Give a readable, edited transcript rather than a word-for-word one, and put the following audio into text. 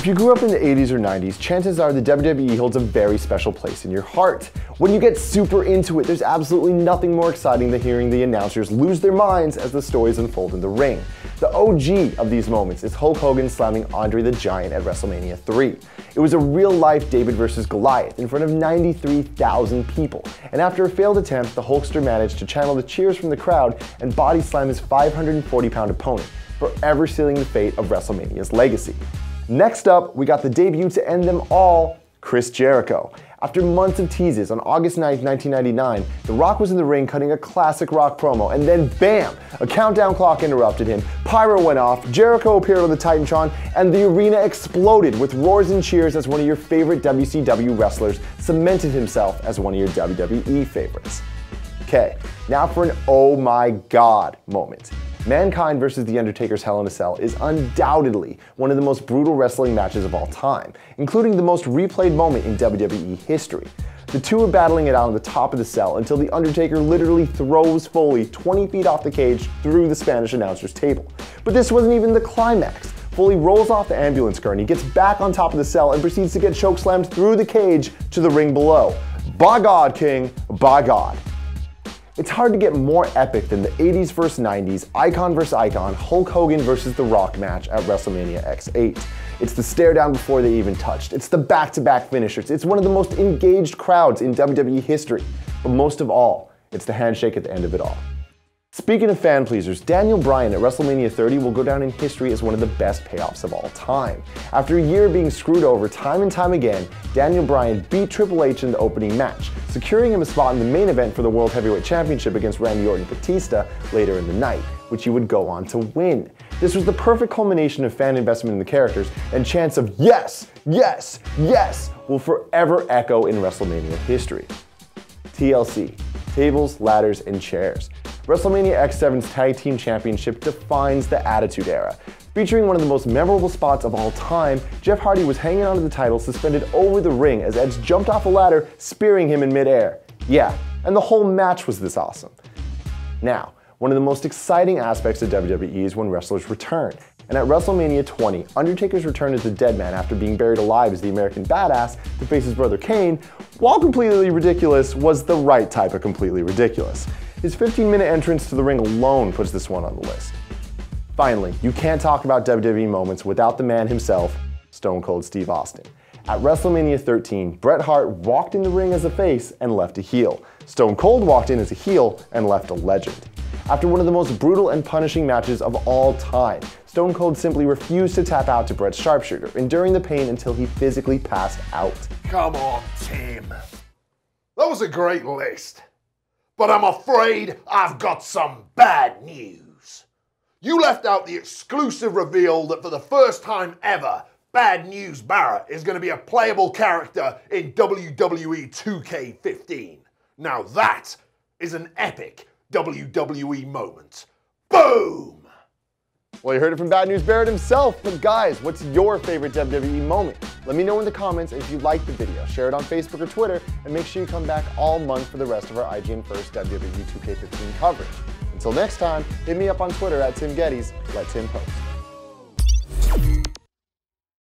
If you grew up in the 80s or 90s, chances are the WWE holds a very special place in your heart. When you get super into it, there's absolutely nothing more exciting than hearing the announcers lose their minds as the stories unfold in the ring. The OG of these moments is Hulk Hogan slamming Andre the Giant at WrestleMania 3. It was a real-life David versus Goliath in front of 93,000 people, and after a failed attempt, the Hulkster managed to channel the cheers from the crowd and body slam his 540-pound opponent, forever sealing the fate of WrestleMania's legacy. Next up, we got the debut to end them all, Chris Jericho. After months of teases, on August 9th, 1999, The Rock was in the ring cutting a classic Rock promo, and then BAM! A countdown clock interrupted him, pyro went off, Jericho appeared on the Titantron, and the arena exploded with roars and cheers as one of your favorite WCW wrestlers cemented himself as one of your WWE favorites. Okay, now for an oh my god moment. Mankind vs. The Undertaker's Hell in a Cell is undoubtedly one of the most brutal wrestling matches of all time, including the most replayed moment in WWE history. The two are battling it out on the top of the cell until The Undertaker literally throws Foley 20 feet off the cage through the Spanish announcer's table. But this wasn't even the climax. Foley rolls off the ambulance gurney, gets back on top of the cell, and proceeds to get chokeslammed through the cage to the ring below. By God, King, by God. It's hard to get more epic than the 80s vs 90s, Icon vs Icon, Hulk Hogan vs The Rock match at WrestleMania X8. It's the stare down before they even touched. It's the back-to-back finishers. It's one of the most engaged crowds in WWE history. But most of all, it's the handshake at the end of it all. Speaking of fan pleasers, Daniel Bryan at WrestleMania 30 will go down in history as one of the best payoffs of all time. After a year being screwed over time and time again, Daniel Bryan beat Triple H in the opening match, securing him a spot in the main event for the World Heavyweight Championship against Randy Orton Batista later in the night, which he would go on to win. This was the perfect culmination of fan investment in the characters, and chants of yes, yes, yes will forever echo in WrestleMania history. TLC, tables, ladders, and chairs. WrestleMania X7's Tag Team Championship defines the Attitude Era. Featuring one of the most memorable spots of all time, Jeff Hardy was hanging onto the title suspended over the ring as Edge jumped off a ladder, spearing him in midair. Yeah, and the whole match was this awesome. Now, one of the most exciting aspects of WWE is when wrestlers return. And at WrestleMania 20, Undertaker's return as the Dead Man after being buried alive as the American Badass to face his brother Kane, while completely ridiculous, was the right type of completely ridiculous. His 15-minute entrance to the ring alone puts this one on the list. Finally, you can't talk about WWE moments without the man himself, Stone Cold Steve Austin. At WrestleMania 13, Bret Hart walked in the ring as a face and left a heel. Stone Cold walked in as a heel and left a legend. After one of the most brutal and punishing matches of all time, Stone Cold simply refused to tap out to Bret's sharpshooter, enduring the pain until he physically passed out. Come on, Tim. That was a great list. But I'm afraid I've got some bad news. You left out the exclusive reveal that for the first time ever, Bad News Barrett is going to be a playable character in WWE 2K15. Now that is an epic WWE moment. Boom! Well, you heard it from Bad News Barrett himself, but guys, what's your favorite WWE moment? Let me know in the comments, and if you liked the video, share it on Facebook or Twitter, and make sure you come back all month for the rest of our IGN First WWE 2K15 coverage. Until next time, hit me up on Twitter at Tim Geddes, let Tim post.